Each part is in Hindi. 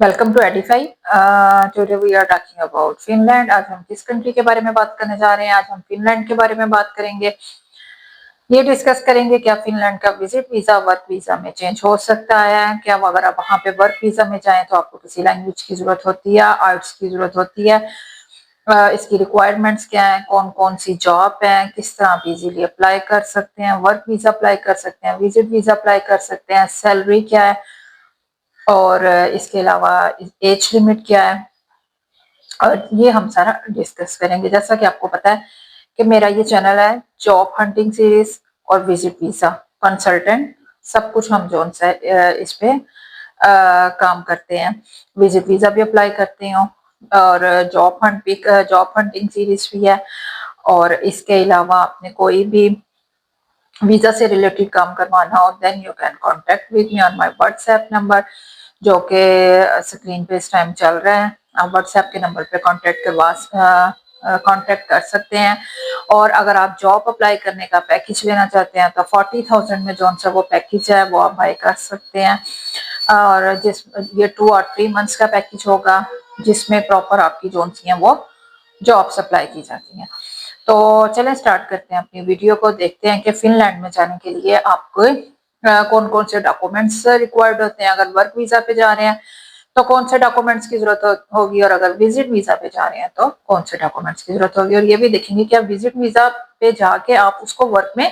Welcome to Edify. Today we are talking about Finland. आज हम किस कंट्री के बारे में बात करने जा रहे हैं? आज हम फिनलैंड के बारे में बात करेंगे। ये डिस्कस करेंगे क्या फिनलैंड का विजिट वीजा वर्क वीजा में चेंज हो सकता है क्या? अगर आप वहाँ पे वर्क वीजा में जाएं तो आपको किसी लैंग्वेज की जरूरत होती है, आर्ट्स की जरूरत होती है, इसकी रिक्वायरमेंट्स क्या है, कौन कौन सी जॉब है, किस तरह आप इजीली अप्लाई कर सकते हैं, वर्क वीजा अप्लाई कर सकते हैं, विजिट वीजा अप्लाई कर सकते हैं, सैलरी क्या है और इसके अलावा एज लिमिट क्या है, और ये हम सारा डिस्कस करेंगे। जैसा कि आपको पता है कि मेरा ये चैनल है जॉब हंटिंग सीरीज और विजिट वीजा कंसल्टेंट, सब कुछ हम जोन से इस पे काम करते हैं। विजिट वीजा भी अप्लाई करते हो और जॉब हंटिंग सीरीज भी है। और इसके अलावा आपने कोई भी वीजा से रिलेटेड काम करवाना हो then you can contact with me on my WhatsApp number, जो कि स्क्रीन पे इस टाइम चल रहा है। आप व्हाट्सएप के नंबर पे कांटेक्ट कर सकते हैं। और अगर आप जॉब अप्लाई करने का पैकेज लेना चाहते हैं तो 40,000 में जो सा वो पैकेज है वो आप बाय कर सकते हैं। और जिस ये 2 और 3 मंथ्स का पैकेज होगा जिसमें प्रॉपर आपकी जोन सी हैं वो जॉब अप्लाई की जाती हैं। तो चलें स्टार्ट करते हैं अपनी वीडियो को। देखते हैं कि फिनलैंड में जाने के लिए आपको कौन कौन से डॉक्यूमेंट्स रिक्वायर्ड होते हैं। अगर वर्क वीजा पे जा रहे हैं तो कौन से डॉक्यूमेंट्स की जरूरत होगी, और अगर विजिट वीजा पे जा रहे हैं तो कौन से डॉक्यूमेंट्स की जरूरत होगी। और ये भी देखेंगे कि आप विजिट वीजा पे जाके आप उसको वर्क में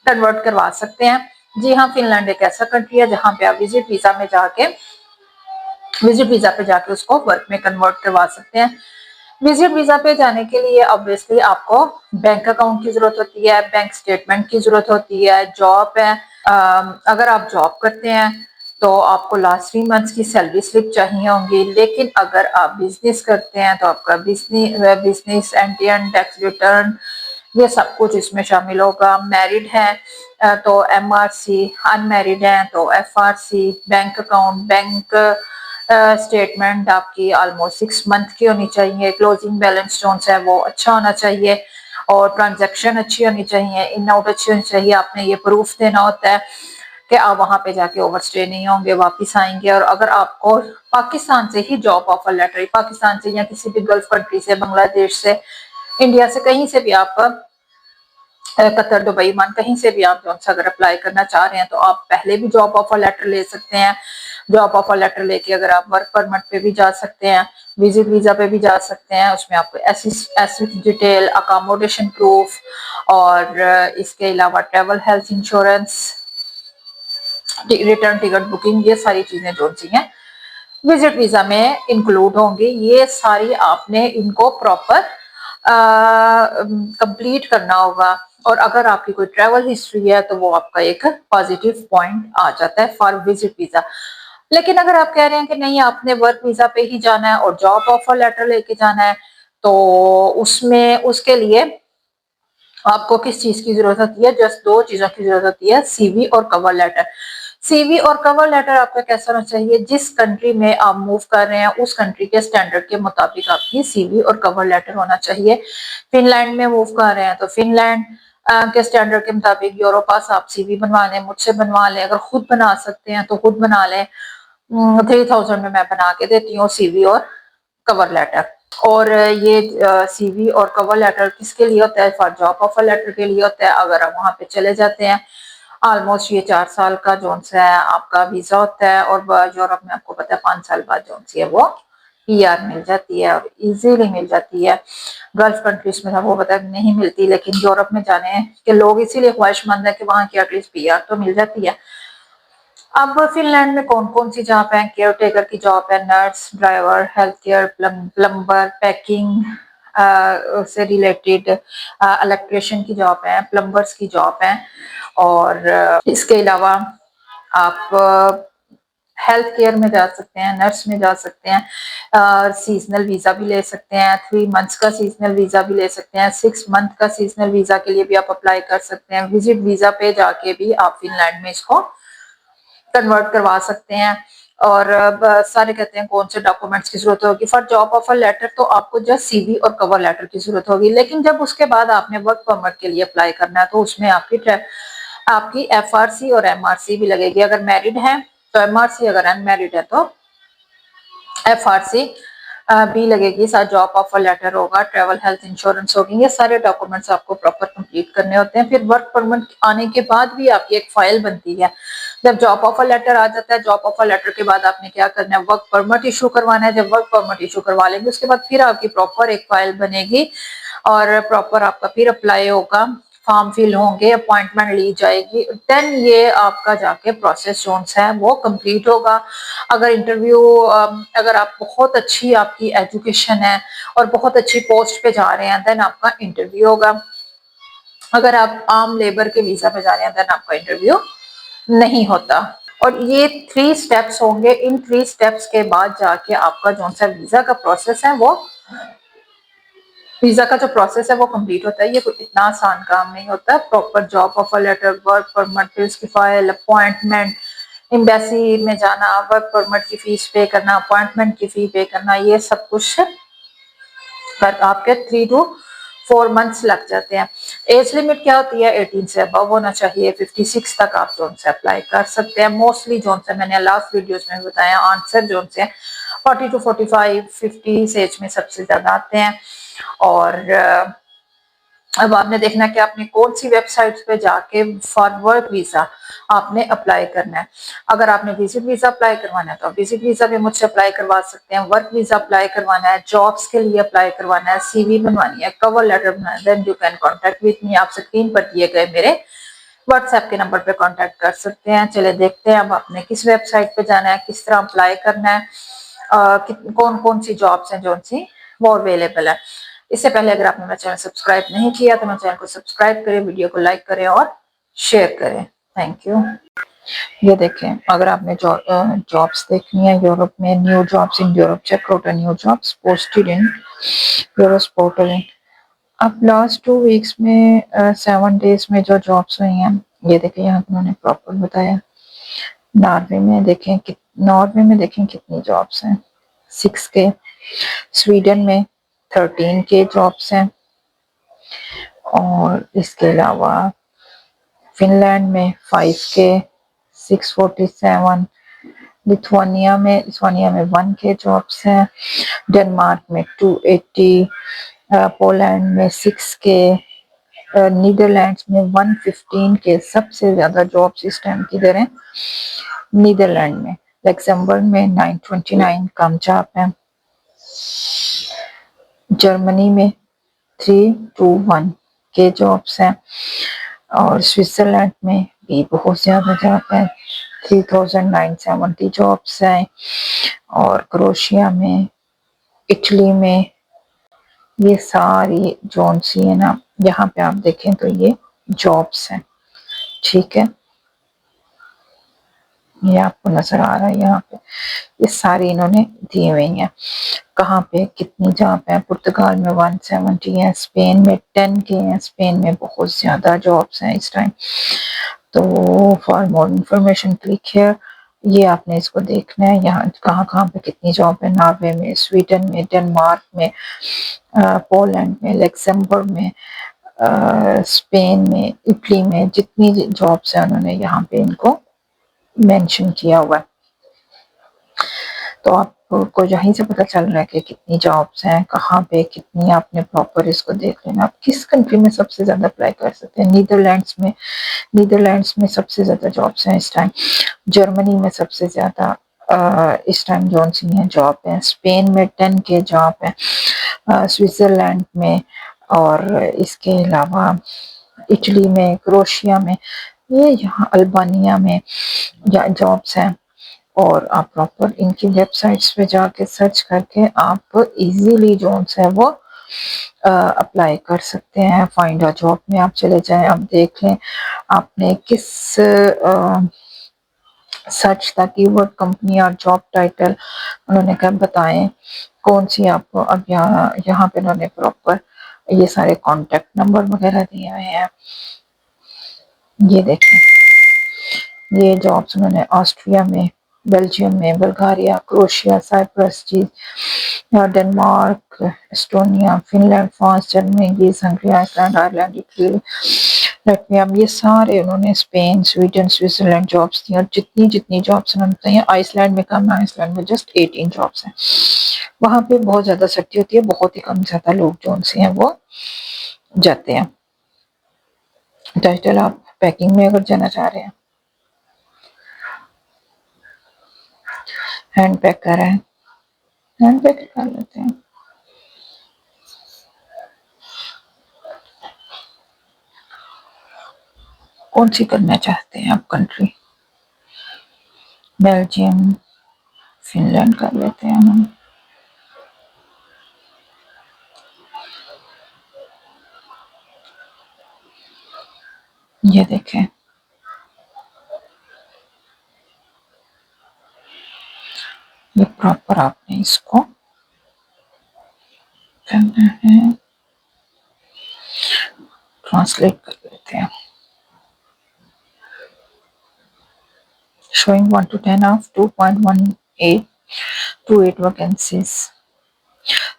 कन्वर्ट करवा सकते हैं। जी हाँ, फिनलैंड एक ऐसा कंट्री है जहाँ पे आप विजिट वीजा पे जाके उसको वर्क में कन्वर्ट करवा सकते हैं। विजिट वीजा पे जाने के लिए ऑब्वियसली आपको बैंक अकाउंट की जरूरत होती है, बैंक स्टेटमेंट की जरूरत होती है, जॉब है। अगर आप जॉब करते हैं तो आपको लास्ट 3 मंथ्स की सैलरी स्लिप चाहिए होंगी। लेकिन अगर आप बिजनेस करते हैं तो आपका बिजनेस एंड टैक्स रिटर्न ये सब कुछ इसमें शामिल होगा। मैरिड है तो MRC, अनमैरिड है तो FRC, bank account, bank statement आपकी ऑलमोस्ट 6 मंथ की होनी चाहिए। क्लोजिंग बैलेंस जो है वो अच्छा होना चाहिए और ट्रांजैक्शन अच्छी होनी चाहिए, इन आउट अच्छी होनी चाहिए। आपने ये प्रूफ देना होता है कि आप वहां पे जाके ओवरस्टे नहीं होंगे, वापस आएंगे। और अगर आपको पाकिस्तान से ही जॉब ऑफर लेटर, पाकिस्तान से या किसी भी गल्फ कंट्री से, बांग्लादेश से, इंडिया से, कहीं से भी आप, कतर, दुबई, मान कहीं से भी आप अगर अप्लाई करना चाह रहे हैं तो आप पहले भी जॉब ऑफर लेटर ले सकते हैं। जॉब ऑफर लेटर लेके अगर आप वर्क परमिट पे भी जा सकते हैं, विजिट वीजा पे भी जा सकते हैं। उसमें आपको ऐसी डिटेल, अकोमोडेशन प्रूफ और इसके अलावा travel health insurance, return ticket booking, ये सारी चीजें जो सी हैं विजिट वीजा में इंक्लूड होंगी। ये सारी आपने इनको प्रॉपर कंप्लीट करना होगा। और अगर आपकी कोई ट्रैवल हिस्ट्री है तो वो आपका एक पॉजिटिव पॉइंट आ जाता है फॉर विजिट वीजा। लेकिन अगर आप कह रहे हैं कि नहीं आपने वर्क वीजा पे ही जाना है और जॉब ऑफर लेटर लेके जाना है तो उसमें उसके लिए आपको किस चीज की जरूरत होती है? जस्ट 2 चीजों की जरूरत होती है, CV और कवर लेटर। CV और कवर लेटर आपका कैसा होना चाहिए? जिस कंट्री में आप मूव कर रहे हैं उस कंट्री के स्टैंडर्ड के मुताबिक आपकी CV और कवर लेटर होना चाहिए। फिनलैंड में मूव कर रहे हैं तो फिनलैंड के स्टैंडर्ड के मुताबिक। यूरोपास आप CV बनवा लें, मुझसे बनवा लें, अगर खुद बना सकते हैं तो खुद बना लें। 3000 में मैं बना के देती हूँ CV और कवर लेटर। और ये CV और कवर लेटर किसके लिए होता है? फॉर जॉब ऑफर लेटर के लिए होता है। अगर आप वहां पे चले जाते हैं, ऑलमोस्ट ये 4 साल का जोन सा है आपका वीजा होता है। और यूरोप में आपको पता है 5 साल बाद जोन सी है वो PR मिल जाती है और इजीली मिल जाती है। गल्फ कंट्रीज में वो पता नहीं मिलती, लेकिन यूरोप में जाने के लोग इसीलिए ख्वाहिशमंद है कि वहां की एटलीस्ट PR तो मिल जाती है। अब फिनलैंड में कौन कौन सी जॉब है? केयर टेकर की जॉब है, nurse, driver, health care, plumber, packing से रिलेटेड, इलेक्ट्रिशियन की जॉब है, प्लम्बर्स की जॉब है। और इसके अलावा आप हेल्थ केयर में जा सकते हैं, नर्स में जा सकते हैं, सीजनल वीजा भी ले सकते हैं, 3 मंथ्स का सीजनल वीजा भी ले सकते हैं, 6 मंथ का सीजनल वीजा के लिए भी आप अप्लाई कर सकते हैं। विजिट वीजा पे जाके भी आप फिनलैंड में इसको कन्वर्ट करवा सकते हैं। और सारे कहते हैं कौन से डॉक्यूमेंट्स की जरूरत होगी? फॉर जॉब ऑफर लेटर तो आपको जस्ट CV और कवर लेटर की जरूरत होगी। लेकिन जब उसके बाद आपने वर्क परमिट के लिए अप्लाई करना है तो उसमें आपकी FRC और MRC भी लगेगी। अगर मैरिड है तो MRC, अगर अनमैरिड है तो FRC भी लगेगी, साथ जॉब ऑफर लेटर होगा, ट्रैवल हेल्थ इंश्योरेंस होगी, ये सारे डॉक्यूमेंट्स आपको प्रॉपर कंप्लीट करने होते हैं। फिर वर्क परमिट आने के बाद भी आपकी एक फाइल बनती है। जब जॉब ऑफर लेटर आ जाता है, जॉब ऑफर लेटर के बाद आपने क्या करना है, वर्क परमिट इशू करवाना है। जब वर्क परमिट इशू करवा लेंगे उसके बाद फिर आपकी प्रॉपर एक फाइल बनेगी और प्रॉपर आपका फिर अप्लाई होगा, फॉर्म फिल होंगे, अपॉइंटमेंट ली जाएगी, देन ये आपका जाके प्रोसेस जोन है वो कंप्लीट होगा। अगर इंटरव्यू अगर आप बहुत अच्छी आपकी एजुकेशन है और बहुत अच्छी पोस्ट पे जा रहे हैं देन आपका इंटरव्यू होगा। अगर आप आम लेबर के वीजा पे जा रहे हैं देन आपका इंटरव्यू नहीं होता। और ये 3 स्टेप्स होंगे, इन 3 स्टेप्स के बाद जाके आपका जो सा वीजा का प्रोसेस है वो वीजा का जो प्रोसेस है वो कंप्लीट होता है। ये कोई इतना आसान काम नहीं होता। Proper job offer letter, work permit, फिर उसकी फाइल, अपॉइंटमेंट, एम्बेसी में जाना, वर्क परमिट की फीस पे करना, अपॉइंटमेंट की फी पे करना, ये सब कुछ पर आपके 3 to 4 मंथ्स लग जाते हैं। एज लिमिट क्या होती है, 18 से अबव होना चाहिए। 56 तक आप जोन से अप्लाई कर सकते हैं। मोस्टली जोन से मैंने लास्ट वीडियोस में बताया, आंसर जोन से 40 to 45 50 एज में सबसे ज्यादा आते हैं। और अब आपने देखना कि आपने कौन सी वेबसाइट्स पे जाके फॉर वर्क वीजा आपने अप्लाई करना है। अगर आपने विजिट वीजा अप्लाई करवाना है तो आप विजिट वीजा भी मुझसे अप्लाई करवा सकते हैं। वर्क वीजा अप्लाई करवाना है, जॉब्स के लिए अप्लाई करवाना है, CV बनवानी है, कवर लेटर बनाना है, then you can contact with me. आप स्क्रीन पर दिए गए मेरे व्हाट्सएप के नंबर पे कांटेक्ट कर सकते हैं। चले देखते हैं अब आपने किस वेबसाइट पे जाना है, किस तरह अप्लाई करना है, कौन कौन सी जॉब्स हैं जो सी वो अवेलेबल है। इससे पहले अगर आपने मेरा चैनल सब्सक्राइब नहीं किया तो मेरे चैनल को सब्सक्राइब करें, वीडियो को लाइक करें और शेयर करें। Thank you. ये देखें, अगर आपने जॉब्स देखनी है यूरोप में, new jobs in Europe, check out new jobs posted in EURES portal. अब लास्ट 2 वीक्स में 7 डेज में जो जॉब्स हुई हैं, ये देखें यहाँ उन्होंने प्रॉपर बताया। नॉर्वे में देखें कितनी जॉब्स हैं, 6K। स्वीडन में 13K जॉब्स हैं। और इसके अलावा फिनलैंड में 5K 647। लिथुआनिया में 1K जॉब्स हैं। डेनमार्क में 280। पोलैंड में 6K। नीदरलैंड्स में 115K। सबसे ज्यादा जॉब्स इस टाइम किधर हैं, नीदरलैंड में। लक्समबर्ग में 929 कम जॉब है। जर्मनी में 321K जॉब्स हैं। और स्विट्जरलैंड में भी बहुत ज्यादा जॉब है, 3970 जॉब्स हैं। और क्रोएशिया में, इटली में, ये सारी जोन सी है ना, यहाँ पे आप देखें तो ये जॉब्स हैं। ठीक है, ये आपको नजर आ रहा है यहाँ पे, ये सारी इन्होंने दी हुई हैं कहाँ पे कितनी जॉब है। पुर्तगाल में 170 है, स्पेन में 10K है। स्पेन में बहुत ज्यादा जॉब्स हैं इस टाइम। तो for more information click here, ये आपने इसको देखना है यहाँ कहाँ कहाँ पे कितनी जॉब है। नॉर्वे में, स्वीडन में, डेनमार्क में, पोलैंड में, लक्समबर्ग में, स्पेन में, इटली में, जितनी जॉब्स हैं उन्होंने यहाँ पे इनको मेंशन किया हुआ है। तो आपको यहीं से पता चल रहा है कि कितनी जॉब्स हैं, कहाँ पे कितनी, आपने प्रॉपर इसको देख लेना। आप किस कंट्री में सबसे ज्यादा अप्लाई कर सकते हैं, नीदरलैंड्स में सबसे ज्यादा जॉब्स हैं इस टाइम। जर्मनी में सबसे ज्यादा इस टाइम जोन सी है जॉब है। स्पेन में 10K जॉब है। स्विट्जरलैंड में, और इसके अलावा इटली में, क्रोएशिया में, ये यहाँ अल्बानिया में जॉब्स हैं। और आप प्रॉपर इनकी वेबसाइट्स पे जाके सर्च करके आप इजीली जॉब्स है वो अप्लाई कर सकते हैं। फाइंड अ जॉब में आप चले जाएं, आप देख लें आपने किस सर्च था, कीवर्ड, कंपनी और जॉब टाइटल उन्होंने क्या बताएं, कौन सी आपको। अब यहाँ पे उन्होंने प्रॉपर ये सारे कॉन्टेक्ट नंबर वगैरह दिए हुए हैं। ये देखें, ये जॉब्स उन्होंने ऑस्ट्रिया में, बेल्जियम में, Bulgaria, Croatia, Cyprus, Denmark, Estonia, Finland, France, Germany, Greece, Hungary, Iceland, Ireland, Italy, लेट ये सारे उन्होंने स्पेन, स्वीडन, स्विट्जरलैंड जॉब्स दी और जितनी जॉब्स उन्होंने बताई, आइसलैंड में कम है, आइसलैंड में जस्ट 18 जॉब्स हैं। वहाँ पे बहुत ज़्यादा सर्दी होती है, बहुत ही कम ज़्यादा लोग जो उनसे हैं वो जाते हैं। टाइटल आप पैकिंग में अगर जाना चाह रहे हैं, हैंड पैक कर रहे हैं, हैंड पैक कर लेते हैं। कौन सी करना चाहते हैं आप कंट्री? बेल्जियम, फिनलैंड कर लेते हैं हम। ये देखें, ये प्रॉपर आपने इसको करना है, ट्रांसलेट कर लेते हैं। Showing 1 to 10 of 2.1828 vacancies.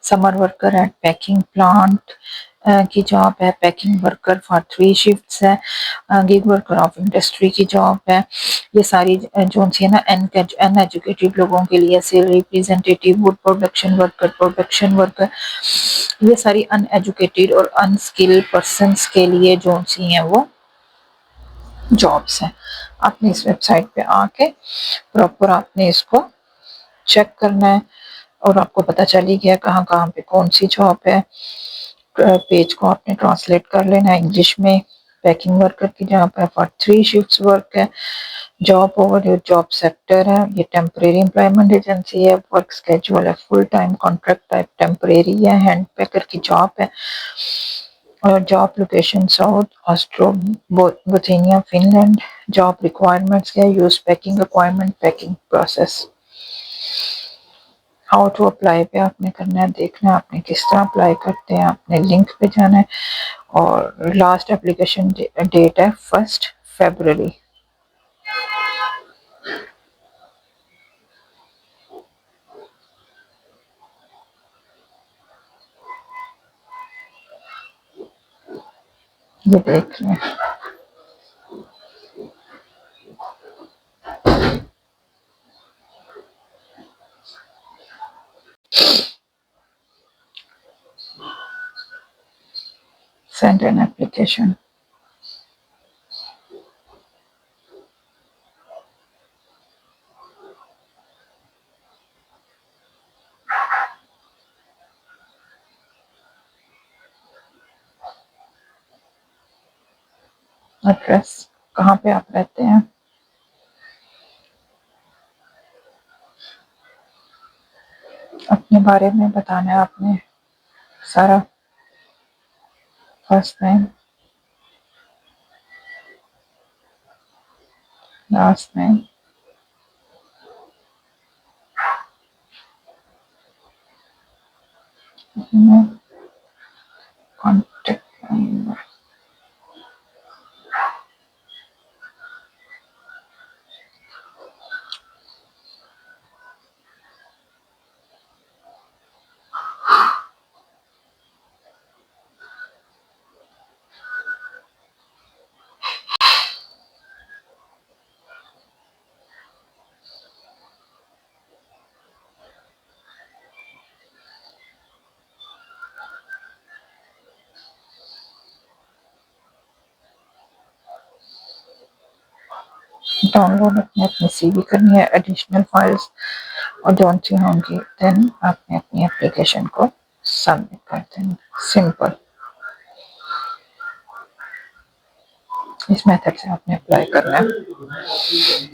Summer worker eight packing plant की जॉब है, पैकिंग वर्कर फॉर 3 शिफ्ट्स है, गिग वर्कर ऑफ इंडस्ट्री की जॉब है। ये सारी जो सी है ना अनएजुकेटेड लोगों के लिए, sale representative, wood production worker, ये सारी अनएजुकेटेड और अनस्किल्ड पर्सन्स के लिए जो सी हैं वो जॉब्स हैं। आपने इस वेबसाइट पे आके प्रॉपर आपने इसको चेक करना है और आपको पता चल ही गया कहाँ कहाँ पे कौन सी जॉब है। पेज को आपने ट्रांसलेट कर लेना है इंग्लिश में। पैकिंग वर्कर की जहाँ पे फॉर 3 शिफ्ट्स वर्क है, job over your job sector है, ये टेम्परेरी एम्प्लॉयमेंट एजेंसी है, वर्क स्केड्यूल है full time, contract type temporary है, हैंड पैकर की जॉब है और job location South Ostrobothnia Finland. Job requirements क्या है, use packing requirement, packing process. How to apply पे आपने करना है, देखना है आपने किस तरह अप्लाई करते हैं। आपने लिंक पे जाना है और लास्ट एप्लीकेशन डेट है 1 फरवरी। ये देख लें, सेंड एन एप्लीकेशन। एड्रेस कहाँ पे आप रहते हैं, अपने बारे में बताना है आपने सारा। First name, last name, contact number. Download अपने अपनी सीवी करनी है, एडिशनल फाइल्स और जो सी होंगी देन आपने अपनी एप्लीकेशन को सबमिट कर देना। सिंपल, इस मेथड से आपने अप्लाई करना है।